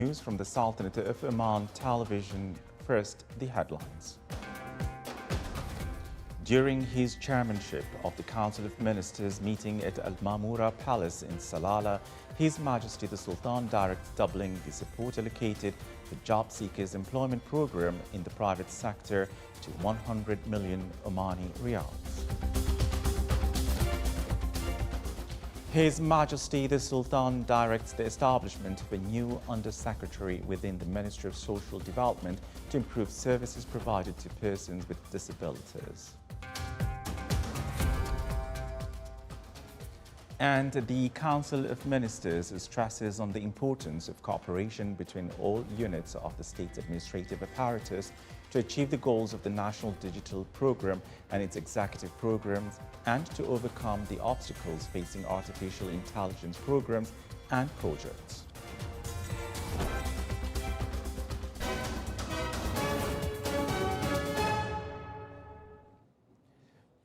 News from the Sultanate of Oman television. First, the headlines. During his chairmanship of the Council of Ministers meeting at Al Mamoura Palace in Salalah, His Majesty the Sultan directs doubling the support allocated to job seekers employment program in the private sector to 100 million Omani riyals. His Majesty the Sultan directs the establishment of a new Undersecretary within the Ministry of Social Development to improve services provided to persons with disabilities. And the Council of Ministers stresses on the importance of cooperation between all units of the state's administrative apparatus to achieve the goals of the National Digital Programme and its executive programs, and to overcome the obstacles facing artificial intelligence programs and projects.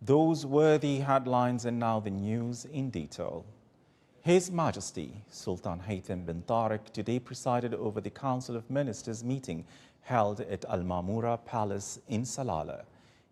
Those were the headlines, and now the news in detail. His Majesty Sultan Haytham bin Tariq today presided over the Council of Ministers meeting held at Al Mamoura Palace in Salalah.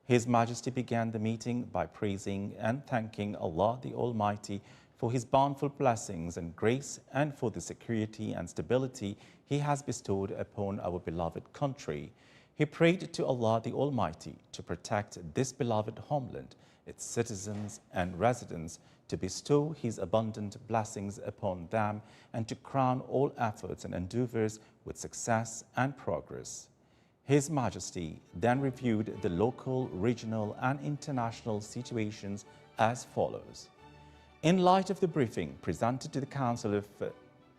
His Majesty began the meeting by praising and thanking Allah the Almighty for His bountiful blessings and grace, and for the security and stability He has bestowed upon our beloved country. He prayed to Allah the Almighty to protect this beloved homeland, its citizens and residents, to bestow His abundant blessings upon them, and to crown all efforts and endeavors with success and progress. His Majesty then reviewed the local, regional and international situations as follows. In light of the briefing presented to the Council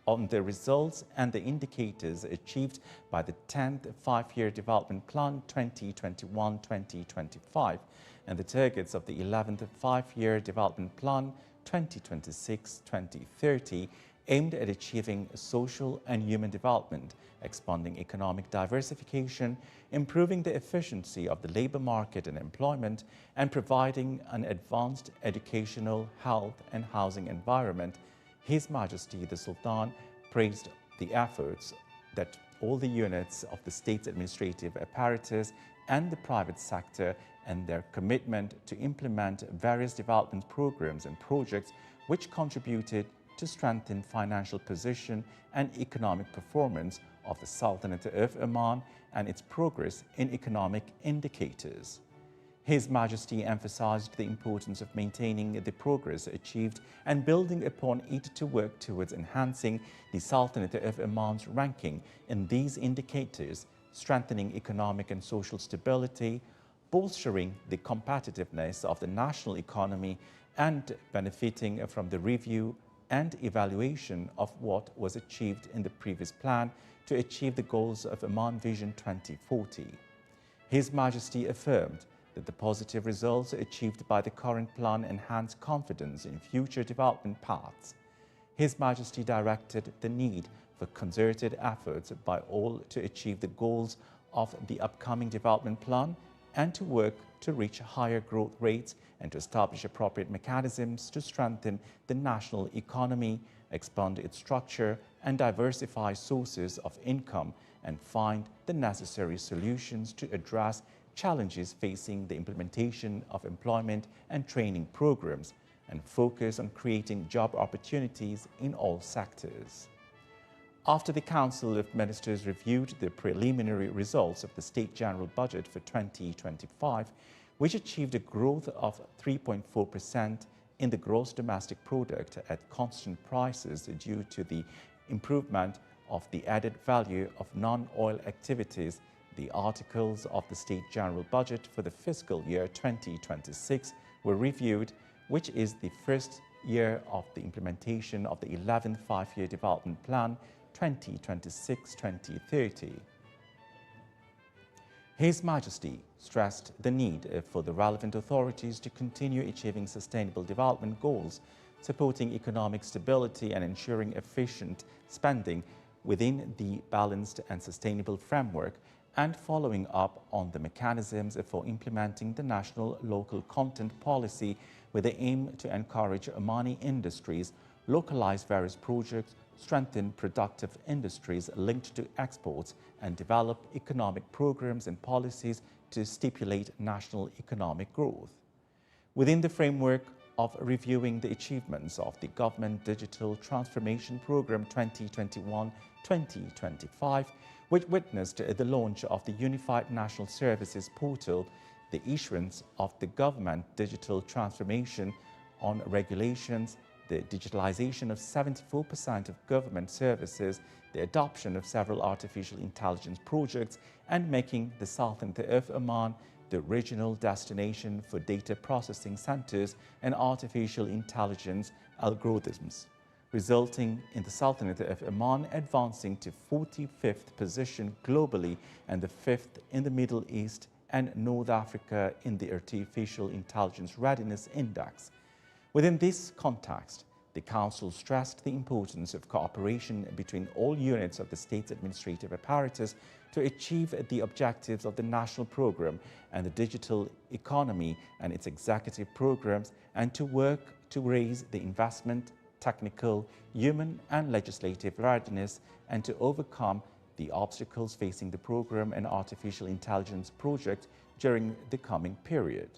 on the results and the indicators achieved by the 10th Five-Year Development Plan 2021-2025 and the targets of the 11th Five-Year Development Plan 2026-2030, aimed at achieving social and human development, expanding economic diversification, improving the efficiency of the labor market and employment, and providing an advanced educational, health and housing environment, His Majesty the Sultan praised the efforts that all the units of the state's administrative apparatus and the private sector, and their commitment to implement various development programs and projects which contributed to strengthen financial position and economic performance of the Sultanate of Oman and its progress in economic indicators. His Majesty emphasized the importance of maintaining the progress achieved and building upon it to work towards enhancing the Sultanate of Oman's ranking in these indicators, strengthening economic and social stability, bolstering the competitiveness of the national economy, and benefiting from the review and evaluation of what was achieved in the previous plan to achieve the goals of Oman Vision 2040. His Majesty affirmed that the positive results achieved by the current plan enhance confidence in future development paths. His Majesty directed the need for concerted efforts by all to achieve the goals of the upcoming development plan and to work to reach higher growth rates and to establish appropriate mechanisms to strengthen the national economy, expand its structure, and diversify sources of income, and find the necessary solutions to address challenges facing the implementation of employment and training programs, and focus on creating job opportunities in all sectors. After the Council of Ministers reviewed the preliminary results of the State General Budget for 2025, which achieved a growth of 3.4% in the gross domestic product at constant prices due to the improvement of the added value of non-oil activities, the articles of the State General Budget for the fiscal year 2026 were reviewed, which is the first year of the implementation of the 11th Five-Year Development Plan 2026-2030. His Majesty stressed the need for the relevant authorities to continue achieving sustainable development goals, supporting economic stability and ensuring efficient spending within the balanced and sustainable framework, and following up on the mechanisms for implementing the national local content policy with the aim to encourage Omani industries, localize various projects, strengthen productive industries linked to exports, and develop economic programs and policies to stimulate national economic growth. Within the framework of reviewing the achievements of the Government Digital Transformation Programme 2021-2025, which witnessed the launch of the Unified National Services Portal, the issuance of the Government Digital Transformation on regulations, the digitalization of 74% of government services, the adoption of several artificial intelligence projects, and making the Sultanate of Oman the regional destination for data processing centers and artificial intelligence algorithms, resulting in the Sultanate of Oman advancing to 45th position globally and the 5th in the Middle East and North Africa in the Artificial Intelligence Readiness Index. Within this context, the Council stressed the importance of cooperation between all units of the state's administrative apparatus to achieve the objectives of the national program and the digital economy and its executive programs, and to work to raise the investment, technical, human and legislative readiness, and to overcome the obstacles facing the program and artificial intelligence project during the coming period.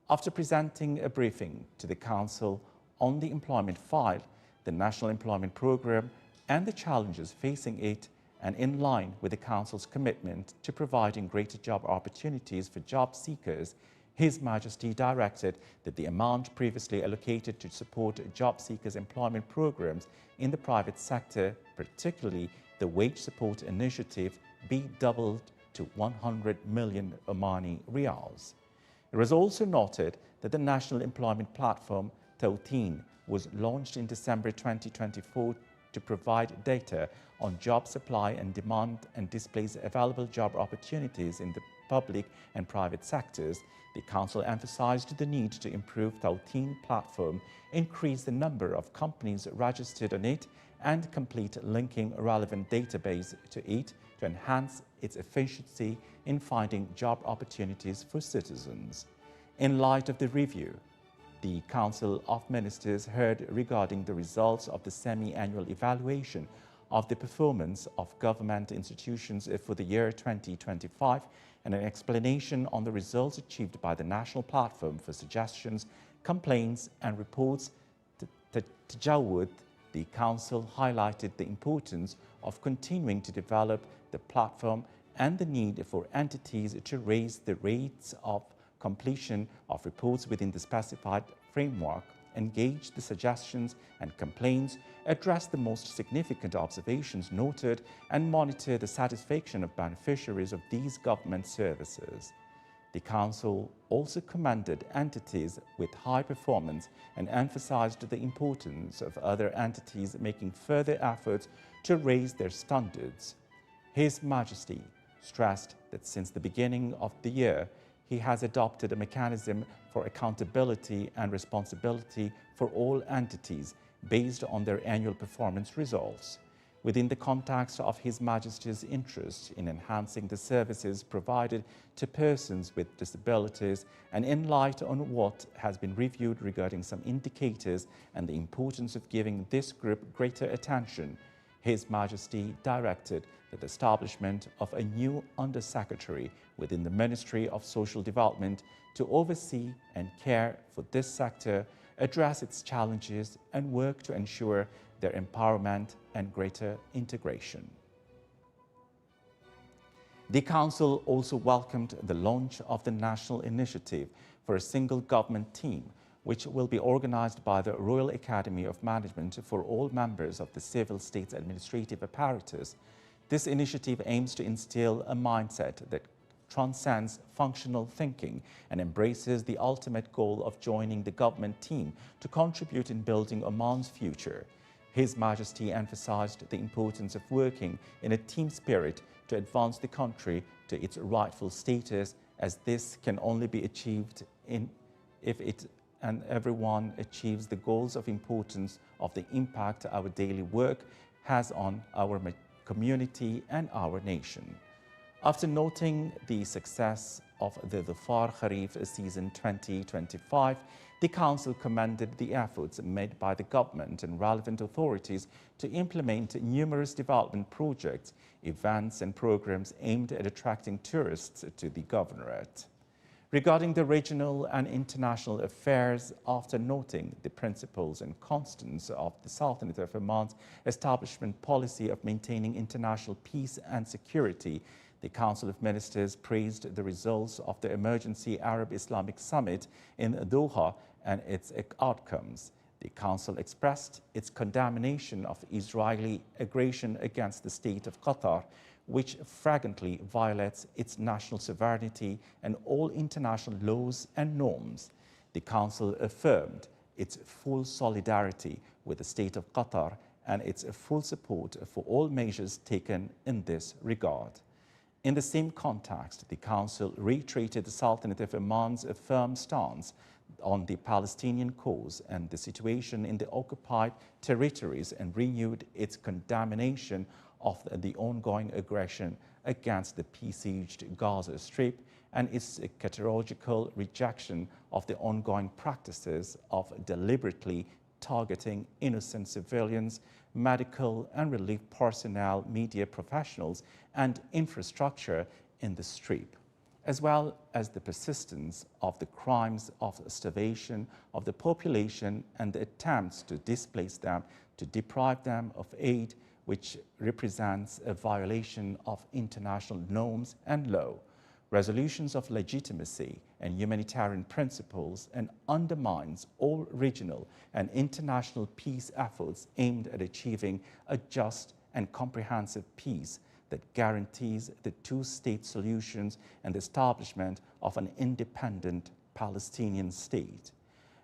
After presenting a briefing to the Council on the employment file, the National Employment Programme and the challenges facing it, and in line with the Council's commitment to providing greater job opportunities for job seekers, His Majesty directed that the amount previously allocated to support job seekers' employment programs in the private sector, particularly the Wage Support Initiative, be doubled to 100 million Omani Riyals. It was also noted that the National Employment Platform, Bulletin, was launched in December 2024 to provide data on job supply and demand and displays available job opportunities in the public and private sectors. The Council emphasized the need to improve the Bulletin platform, increase the number of companies registered on it, and complete linking relevant database to it to enhance its efficiency in finding job opportunities for citizens. In light of the review, the Council of Ministers heard regarding the results of the semi-annual evaluation of the performance of government institutions for the year 2025 and an explanation on the results achieved by the National Platform for Suggestions, Complaints and Reports. Tajawud, the Council highlighted the importance of continuing to develop the platform and the need for entities to raise the rates of completion of reports within the specified framework, engage the suggestions and complaints, address the most significant observations noted, and monitor the satisfaction of beneficiaries of these government services. The Council also commended entities with high performance and emphasized the importance of other entities making further efforts to raise their standards. His Majesty stressed that since the beginning of the year, he has adopted a mechanism for accountability and responsibility for all entities based on their annual performance results. Within the context of His Majesty's interest in enhancing the services provided to persons with disabilities, and in light on what has been reviewed regarding some indicators and the importance of giving this group greater attention, His Majesty directed the establishment of a new Under-Secretary within the Ministry of Social Development to oversee and care for this sector, address its challenges, and work to ensure their empowerment and greater integration. The Council also welcomed the launch of the National Initiative for a Single Government Team, which will be organized by the Royal Academy of Management for all members of the civil state's administrative apparatus. This initiative aims to instill a mindset that transcends functional thinking and embraces the ultimate goal of joining the government team to contribute in building Oman's future. His Majesty emphasized the importance of working in a team spirit to advance the country to its rightful status, as this can only be achieved if it and everyone achieves the goals of importance of the impact our daily work has on our community and our nation. After noting the success of the Dhofar Kharif season 2025, the Council commended the efforts made by the government and relevant authorities to implement numerous development projects, events and programs aimed at attracting tourists to the Governorate. Regarding the regional and international affairs, after noting the principles and constants of the Sultanate of Oman's establishment policy of maintaining international peace and security, the Council of Ministers praised the results of the Emergency Arab-Islamic Summit in Doha and its outcomes. The Council expressed its condemnation of Israeli aggression against the state of Qatar, which flagrantly violates its national sovereignty and all international laws and norms. The Council affirmed its full solidarity with the state of Qatar and its full support for all measures taken in this regard. In the same context, the Council reiterated the Sultanate of Oman's firm stance on the Palestinian cause and the situation in the occupied territories and renewed its condemnation of the ongoing aggression against the besieged Gaza Strip and its categorical rejection of the ongoing practices of deliberately targeting innocent civilians, medical and relief personnel, media professionals, and infrastructure in the Strip, as well as the persistence of the crimes of starvation of the population and the attempts to displace them, to deprive them of aid, which represents a violation of international norms and law, resolutions of legitimacy and humanitarian principles, and undermines all regional and international peace efforts aimed at achieving a just and comprehensive peace that guarantees the two-state solutions and the establishment of an independent Palestinian state.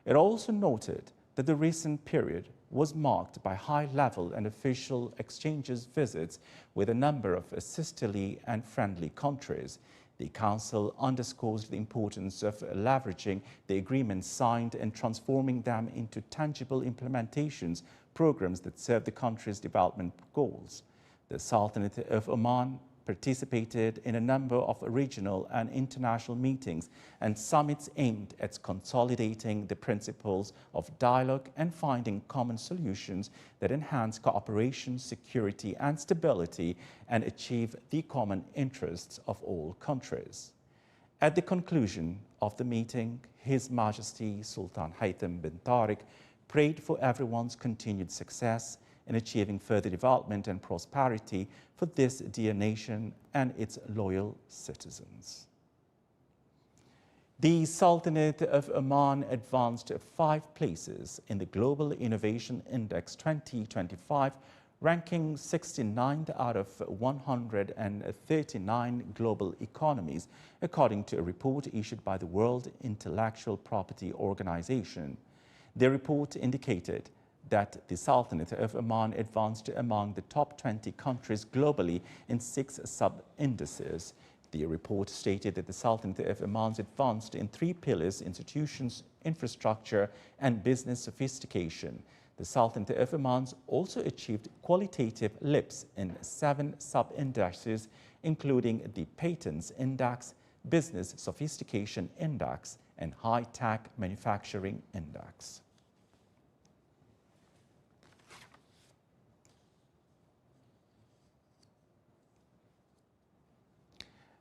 It also noted that the recent period was marked by high-level and official exchanges visits with a number of sisterly and friendly countries. The Council underscores the importance of leveraging the agreements signed and transforming them into tangible implementations, programs that serve the country's development goals. The Sultanate of Oman participated in a number of regional and international meetings and summits aimed at consolidating the principles of dialogue and finding common solutions that enhance cooperation, security and stability and achieve the common interests of all countries. At the conclusion of the meeting, His Majesty Sultan Haytham bin Tariq prayed for everyone's continued success in achieving further development and prosperity for this dear nation and its loyal citizens. The Sultanate of Oman advanced 5 places in the Global Innovation Index 2025, ranking 69th out of 139 global economies, according to a report issued by the World Intellectual Property Organization. The report indicated that the Sultanate of Oman advanced among the top 20 countries globally in 6 sub-indices. The report stated that the Sultanate of Oman advanced in 3 pillars: institutions, infrastructure, and business sophistication. The Sultanate of Oman also achieved qualitative leaps in 7 sub-indices, including the Patents Index, Business Sophistication Index, and High-Tech Manufacturing Index.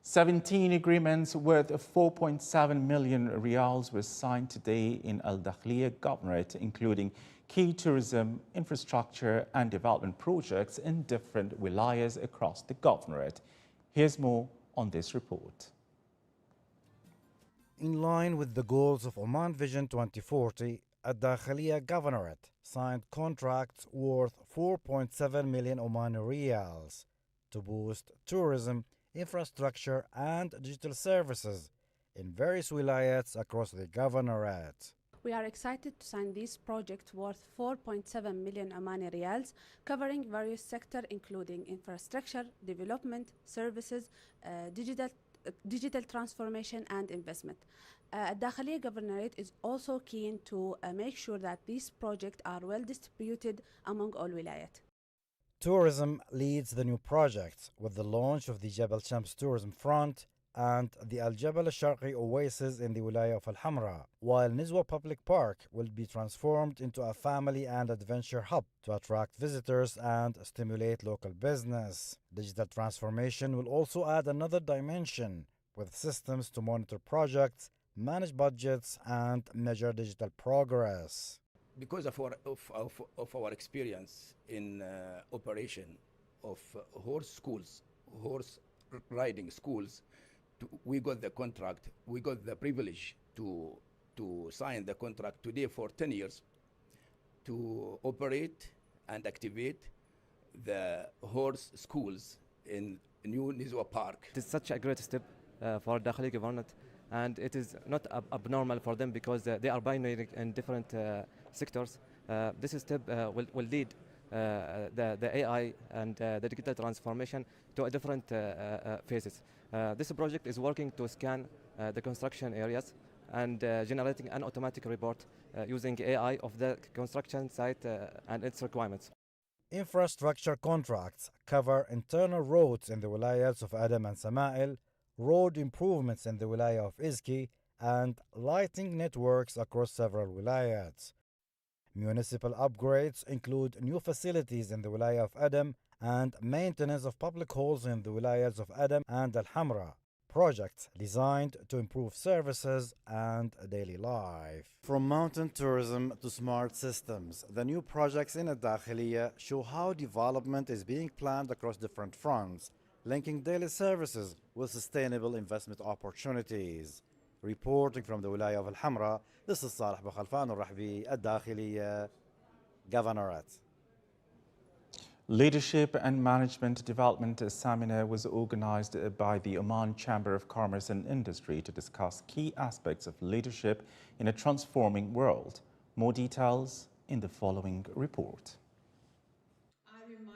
$17 agreements worth 4.7 million riyals were signed today in Al Dakhliya Governorate, including key tourism, infrastructure and development projects in different wilayas across the Governorate. Here's more on this report. In line with the goals of Oman Vision 2040, Al Dakhliya Governorate signed contracts worth 4.7 million Omani riyals to boost tourism, infrastructure and digital services in various wilayats across the Governorate. We are excited to sign this project worth 4.7 million Omani riyals, covering various sectors including infrastructure, development, services, digital transformation and investment. Dakhliya Governorate is also keen to make sure that these projects are well distributed among all wilayat. Tourism leads the new projects with the launch of the Jebel Shams Tourism Front and the Al Jabal Al-Sharqi Oasis in the Wilaya of Al-Hamra, while Nizwa Public Park will be transformed into a family and adventure hub to attract visitors and stimulate local business. Digital transformation will also add another dimension with systems to monitor projects, manage budgets, and measure digital progress. Because of our experience in operation of horse riding schools, we got the contract, we got the privilege to sign the contract today for 10 years to operate and activate the horse schools in new Nizwa Park. It is such a great step for Dakhili government, and it is not abnormal for them because they are pioneering in different sectors. This step will lead the AI and the digital transformation to a different phases. This project is working to scan the construction areas and generating an automatic report using AI of the construction site and its requirements. Infrastructure contracts cover internal roads in the wilayas of Adam and Sama'il, road improvements in the wilaya of Izki, and lighting networks across several wilayats. Municipal upgrades include new facilities in the wilaya of Adam and maintenance of public halls in the wilayas of Adam and Al-Hamra. Projects designed to improve services and daily life. From mountain tourism to smart systems, the new projects in Al-Dakhiliya show how development is being planned across different fronts, linking daily services with sustainable investment opportunities. Reporting from the Wilaya of Al-Hamra, this is Salih Bukhalfan Al-Rahbi, Al-Dakhiliya Governorate. Leadership and Management Development Seminar was organized by the Oman Chamber of Commerce and Industry to discuss key aspects of leadership in a transforming world. More details in the following report.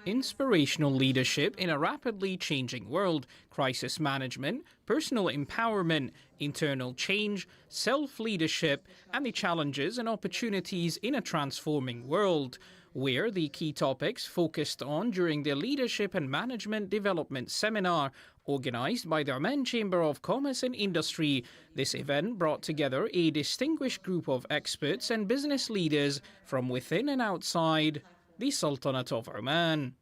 Inspirational leadership in a rapidly changing world, crisis management, personal empowerment, internal change, self-leadership, and the challenges and opportunities in a transforming world were the key topics focused on during the Leadership and Management Development Seminar organized by the Oman Chamber of Commerce and Industry. This event brought together a distinguished group of experts and business leaders from within and outside the Sultanate of Oman.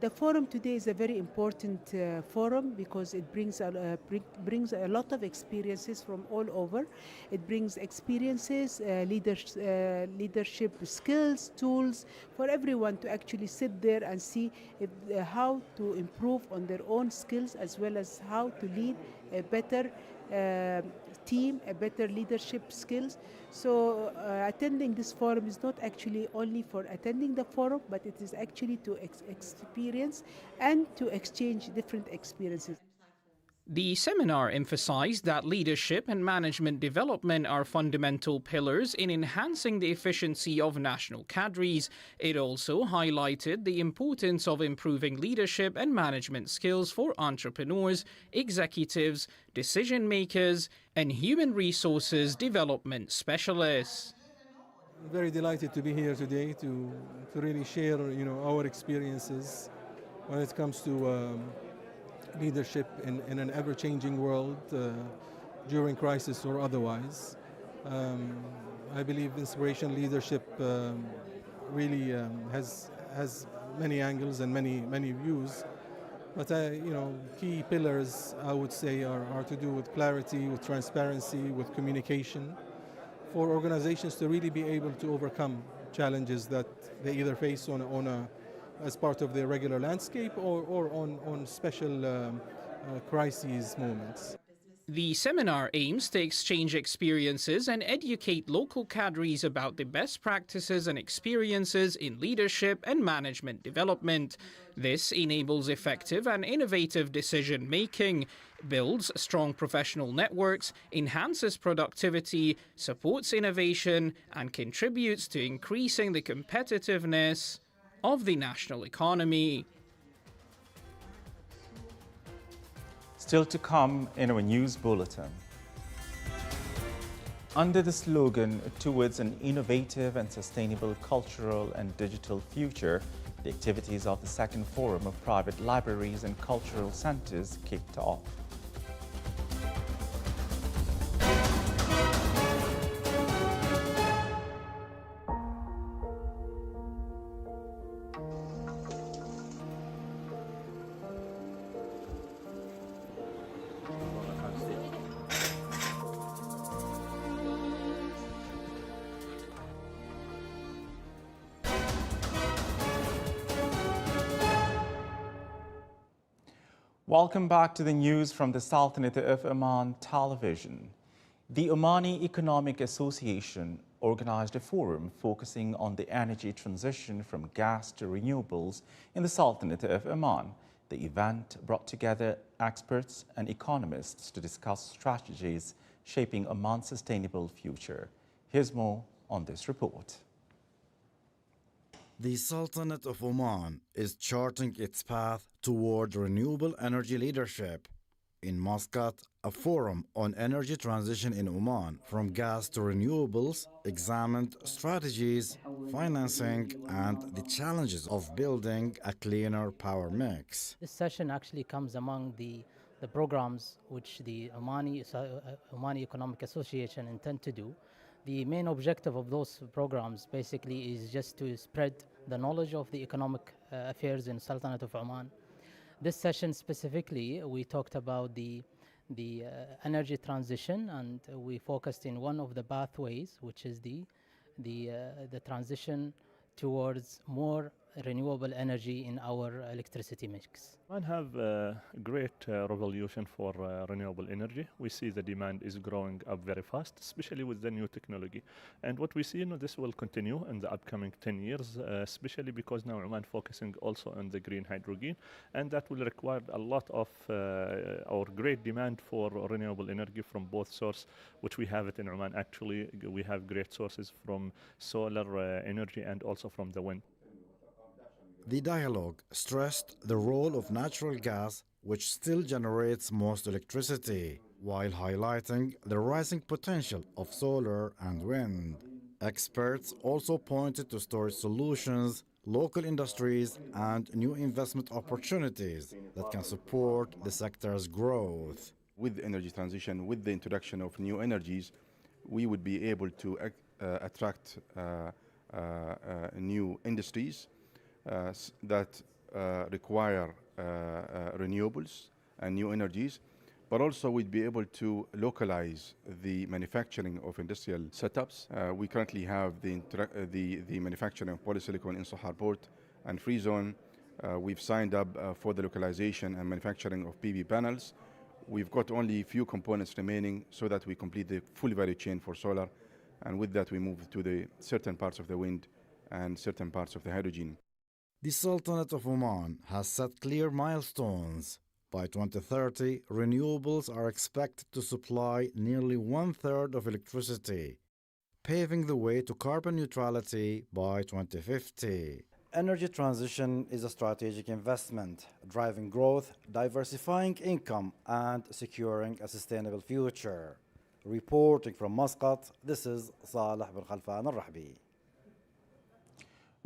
The forum today is a very important forum because it brings a lot of experiences from all over. It brings experiences, leadership skills, tools for everyone to actually sit there and see how to improve on their own skills as well as how to lead a better team, a better leadership skills. So attending this forum is not actually only for attending the forum, but it is actually to experience and to exchange different experiences. The seminar emphasized that leadership and management development are fundamental pillars in enhancing the efficiency of national cadres. It also highlighted the importance of improving leadership and management skills for entrepreneurs, executives, decision makers, and human resources development specialists. I'm very delighted to be here today to really share, our experiences when it comes to leadership in an ever-changing world during crisis or otherwise. I believe inspiration leadership really has many angles and many views. But key pillars I would say are to do with clarity, with transparency, with communication, for organizations to really be able to overcome challenges that they either face as part of their regular landscape or on special crises moments. The seminar aims to exchange experiences and educate local cadres about the best practices and experiences in leadership and management development. This enables effective and innovative decision making, builds strong professional networks, enhances productivity, supports innovation, and contributes to increasing the competitiveness of the national economy. Still to come in our news bulletin. Under the slogan, "Towards an innovative and sustainable cultural and digital future," the activities of the second forum of private libraries and cultural centres kicked off. Welcome back to the news from the Sultanate of Oman television. The Omani Economic Association organized a forum focusing on the energy transition from gas to renewables in the Sultanate of Oman. The event brought together experts and economists to discuss strategies shaping Oman's sustainable future. Here's more on this report. The Sultanate of Oman is charting its path toward renewable energy leadership. In Muscat, a forum on energy transition in Oman from gas to renewables examined strategies, financing, and the challenges of building a cleaner power mix. This session actually comes among the programs which the Omani Economic Association intend to do. The main objective of those programs basically is just to spread the knowledge of the economic affairs in Sultanate of Oman. This session specifically, we talked about the energy transition, and we focused in one of the pathways, which is the transition towards more renewable energy in our electricity mix. We have a great revolution for renewable energy. We see the demand is growing up very fast, especially with the new technology. And what we see, this will continue in the upcoming 10 years, especially because now Oman focusing also on the green hydrogen, and that will require a lot of our great demand for renewable energy from both sources, which we have it in Oman. Actually, we have great sources from solar energy and also from the wind. The dialogue stressed the role of natural gas, which still generates most electricity, while highlighting the rising potential of solar and wind. Experts also pointed to storage solutions, local industries, and new investment opportunities that can support the sector's growth. With energy transition, with the introduction of new energies, we would be able to attract new industries that require renewables and new energies, but also we'd be able to localize the manufacturing of industrial setups. We currently have the manufacturing of polysilicon in Sohar Port and Free Zone. We've signed up for the localization and manufacturing of PV panels. We've got only a few components remaining so that we complete the full value chain for solar, and with that we move to the certain parts of the wind and certain parts of the hydrogen. The Sultanate of Oman has set clear milestones. By 2030, renewables are expected to supply nearly 1/3 of electricity, paving the way to carbon neutrality by 2050. Energy transition is a strategic investment, driving growth, diversifying income, and securing a sustainable future. Reporting from Muscat, this is Saleh bin Khalfan al-Rahbi.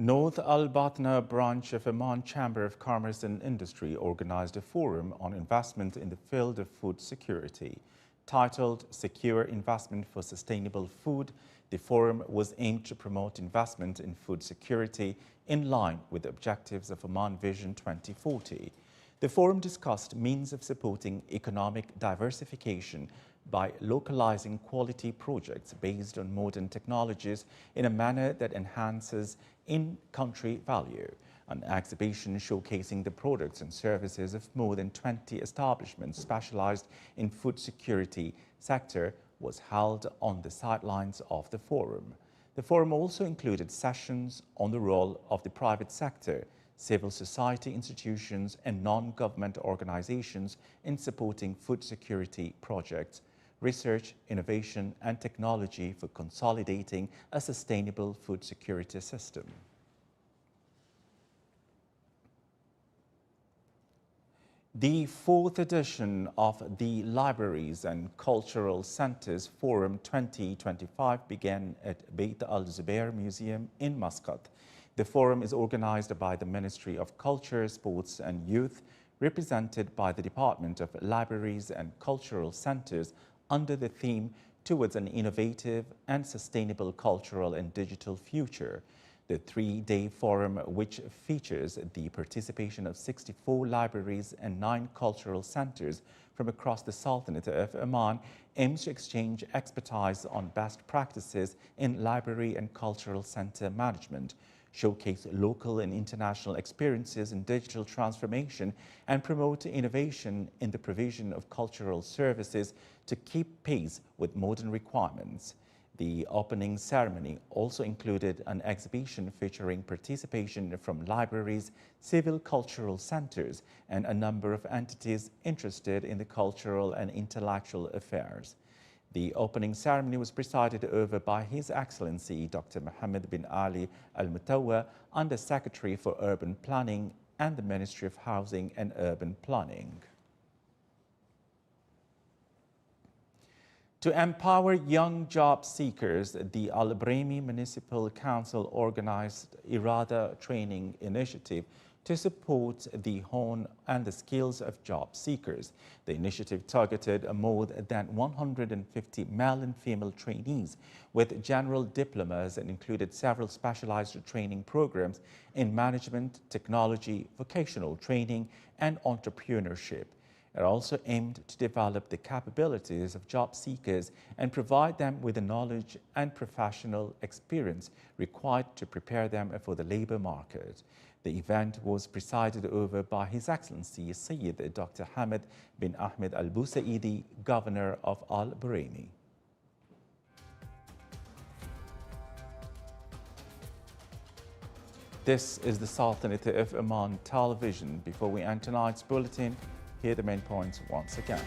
North Al Batna branch of Oman Chamber of Commerce and Industry organized a forum on investment in the field of food security. Titled Secure Investment for Sustainable Food, the forum was aimed to promote investment in food security in line with the objectives of Oman Vision 2040. The forum discussed means of supporting economic diversification by localizing quality projects based on modern technologies in a manner that enhances in-country value. An exhibition showcasing the products and services of more than 20 establishments specialized in food security sector was held on the sidelines of the forum. The forum also included sessions on the role of the private sector, civil society institutions, and non-government organizations in supporting food security projects, research, innovation, and technology for consolidating a sustainable food security system. The fourth edition of the Libraries and Cultural Centers Forum 2025 began at Beit Al-Zubair Museum in Muscat. The forum is organized by the Ministry of Culture, Sports and Youth, represented by the Department of Libraries and Cultural Centers, under the theme Towards an Innovative and Sustainable Cultural and Digital Future. The three-day forum, which features the participation of 64 libraries and 9 cultural centers from across the Sultanate of Oman, aims to exchange expertise on best practices in library and cultural center management, showcase local and international experiences in digital transformation, and promote innovation in the provision of cultural services to keep pace with modern requirements. The opening ceremony also included an exhibition featuring participation from libraries, civil cultural centers, and a number of entities interested in the cultural and intellectual affairs. The opening ceremony was presided over by His Excellency Dr. Mohammed bin Ali Al Mutawa, Under Secretary for Urban Planning and the Ministry of Housing and Urban Planning. To empower young job seekers, the Al Brahmi Municipal Council organized Irada Training Initiative to support the hone and the skills of job seekers. The initiative targeted more than 150 male and female trainees with general diplomas and included several specialized training programs in management, technology, vocational training, and entrepreneurship. It also aimed to develop the capabilities of job seekers and provide them with the knowledge and professional experience required to prepare them for the labor market. The event was presided over by His Excellency Sayyid Dr. Hamid bin Ahmed Al Busaidi, Governor of Al Brahmi. This is the Sultanate of Oman television. Before we end tonight's bulletin, here are the main points once again.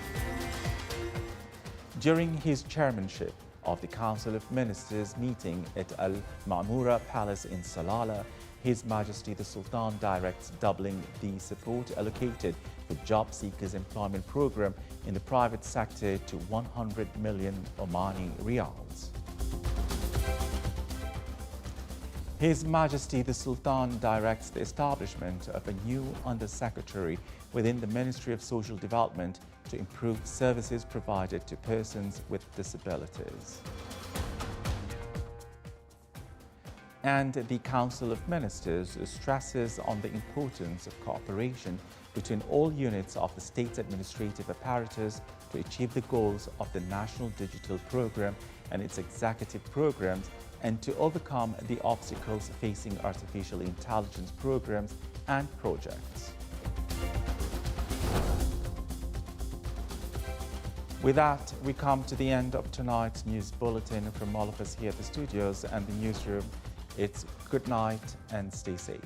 During his chairmanship of the Council of Ministers meeting at Al Ma'mura Palace in Salalah, His Majesty the Sultan directs doubling the support allocated for job seekers employment program in the private sector to 100 million Omani riyals. His Majesty the Sultan directs the establishment of a new Under-Secretary within the Ministry of Social Development to improve services provided to persons with disabilities. And the Council of Ministers stresses on the importance of cooperation between all units of the state's administrative apparatus to achieve the goals of the National Digital Programme and its executive programs, and to overcome the obstacles facing artificial intelligence programs and projects. With that, we come to the end of tonight's news bulletin. From all of us here at the studios and the newsroom, it's good night and stay safe.